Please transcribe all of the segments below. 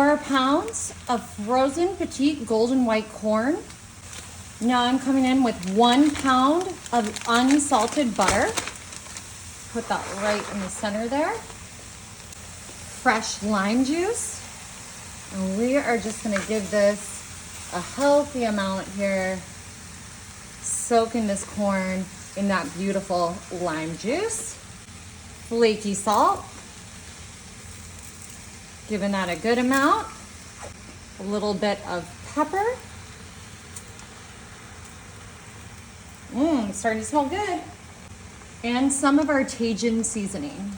4 pounds of frozen petite golden white corn. Now I'm coming in with 1 pound of unsalted butter. Put that right in the center there. Fresh lime juice. And we are just gonna give this a healthy amount here. Soak in this corn in that beautiful lime juice. Flaky salt. Giving that a good amount. A little bit of pepper. It's starting to smell good. And some of our Tajin seasoning.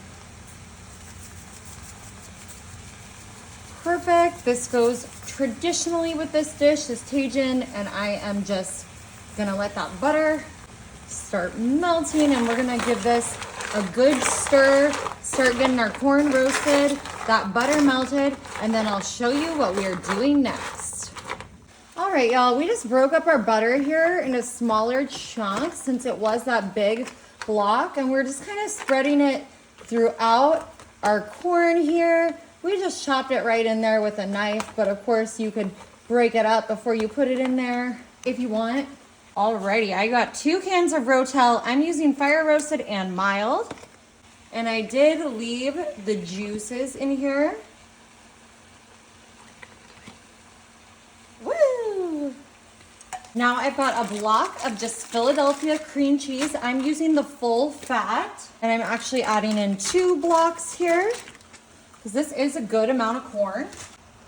Perfect. This goes traditionally with this dish, this Tajin, and I am just gonna let that butter start melting, and we're gonna give this a good stir, start getting our corn roasted, that butter melted, and then I'll show you what we are doing next. All right, y'all, we just broke up our butter here into smaller chunks since it was that big block, and we're just kind of spreading it throughout our corn here. We just chopped it right in there with a knife, but of course you could break it up before you put it in there if you want. Alrighty, I got 2 cans of Rotel. I'm using fire roasted and mild. And I did leave the juices in here. Woo! Now I've got a block of just Philadelphia cream cheese. I'm using the full fat, and I'm actually adding in 2 blocks here because this is a good amount of corn.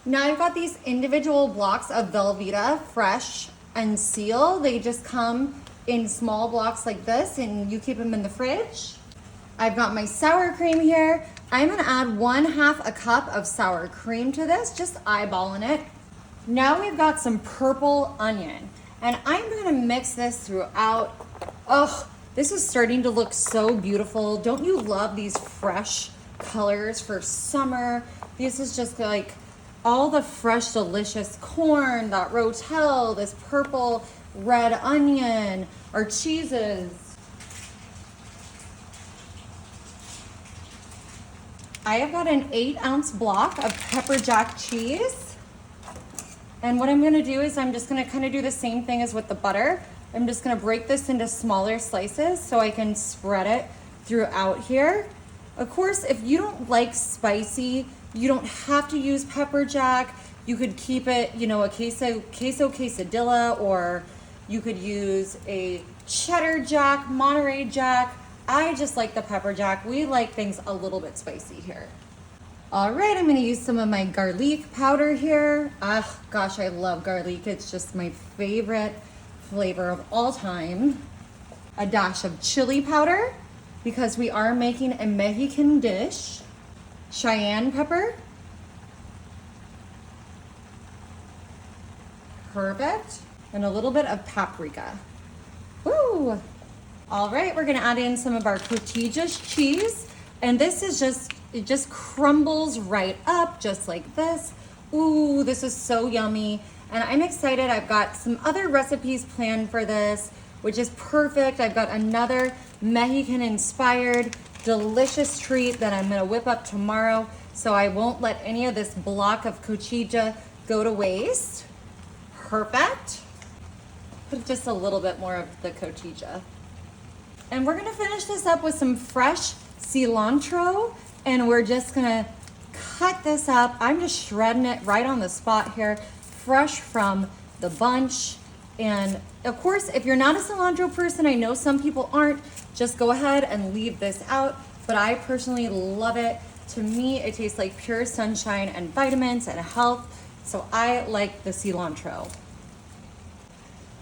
Now I've got these individual blocks of Velveeta fresh and seal. They just come in small blocks like this, and you keep them in the fridge. I've got my sour cream here. I'm gonna add 1/2 a cup of sour cream to this, just eyeballing it. Now we've got some purple onion, and I'm gonna mix this throughout. Oh, this is starting to look so beautiful. Don't you love these fresh colors for summer? This is just like all the fresh, delicious corn, that Rotel, this purple red onion, our cheeses. I have got an 8-ounce block of pepper jack cheese. And what I'm gonna do is I'm just gonna kind of do the same thing as with the butter. I'm just gonna break this into smaller slices so I can spread it throughout here. Of course, if you don't like spicy, you don't have to use pepper jack. You could keep it, you know, a queso quesadilla, or you could use a cheddar jack, Monterey jack. I just like the pepper jack. We like things a little bit spicy here. All right, I'm gonna use some of my garlic powder here. Ah, gosh, I love garlic. It's just my favorite flavor of all time. A dash of chili powder, because we are making a Mexican dish. Cayenne pepper. Perfect. And a little bit of paprika. Woo! All right, we're gonna add in some of our cottage cheese. And this is it just crumbles right up just like this. Ooh, this is so yummy. And I'm excited. I've got some other recipes planned for this, which is perfect. I've got another Mexican inspired delicious treat that I'm gonna whip up tomorrow, so I won't let any of this block of cotija go to waste. Perfect. Put just a little bit more of the cotija. And we're gonna finish this up with some fresh cilantro, and we're just gonna cut this up. I'm just shredding it right on the spot here, fresh from the bunch. And of course, if you're not a cilantro person, I know some people aren't, just go ahead and leave this out, but I personally love it. To me, it tastes like pure sunshine and vitamins and health, so I like the cilantro.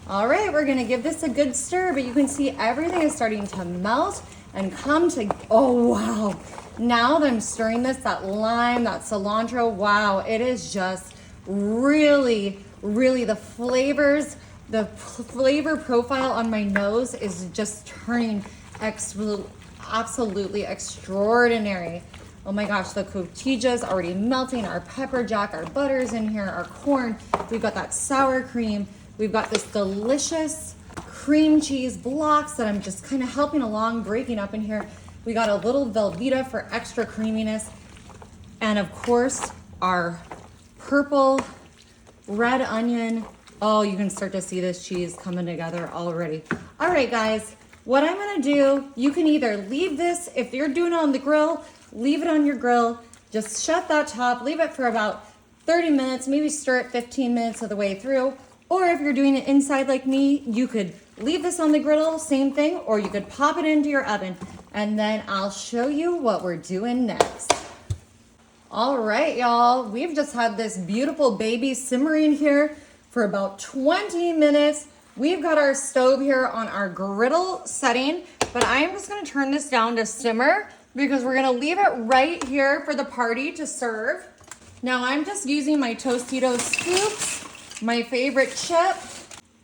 All right, we're gonna give this a good stir, but you can see everything is starting to melt and come to, oh wow. Now that I'm stirring this, that lime, that cilantro, wow, it is just really the flavors, the flavor profile on my nose is just turning absolutely extraordinary. Oh my gosh, the cotija's already melting, our pepper jack, our butter's in here, our corn, we've got that sour cream, we've got this delicious cream cheese blocks that I'm just kind of helping along, breaking up in here. We got a little Velveeta for extra creaminess, and of course, our purple, red onion. Oh, you can start to see this cheese coming together already. All right, guys, what I'm gonna do, you can either leave this, if you're doing it on the grill, leave it on your grill, just shut that top, leave it for about 30 minutes, maybe stir it 15 minutes of the way through. Or if you're doing it inside like me, you could leave this on the griddle, same thing, or you could pop it into your oven. And then I'll show you what we're doing next. All right, y'all, we've just had this beautiful baby simmering here for about 20 minutes. We've got our stove here on our griddle setting, but I am just gonna turn this down to simmer because we're gonna leave it right here for the party to serve. Now I'm just using my Tostitos scoops, my favorite chip,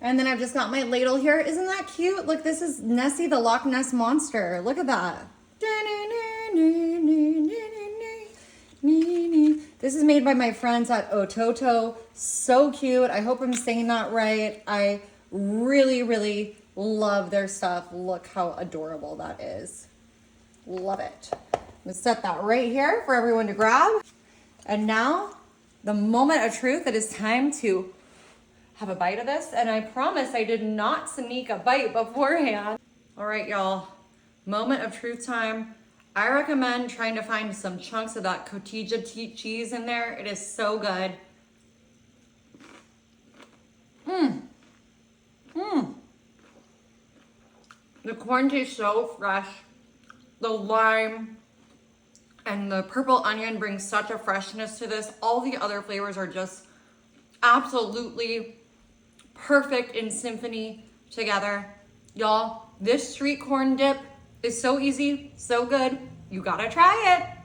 and then I've just got my ladle here. Isn't that cute? Look, this is Nessie the Loch Ness Monster. Look at that. This is made by my friends at Ototo. So cute. I hope I'm saying that right. I really, really love their stuff. Look how adorable that is. Love it. I'm gonna set that right here for everyone to grab. And now, the moment of truth, it is time to have a bite of this. And I promise I did not sneak a bite beforehand. All right, y'all, moment of truth time. I recommend trying to find some chunks of that cotija cheese in there. It is so good. The corn tastes so fresh. The lime and the purple onion brings such a freshness to this. All the other flavors are just absolutely perfect in symphony together. Y'all, this street corn dip is so easy, so good. You gotta try it.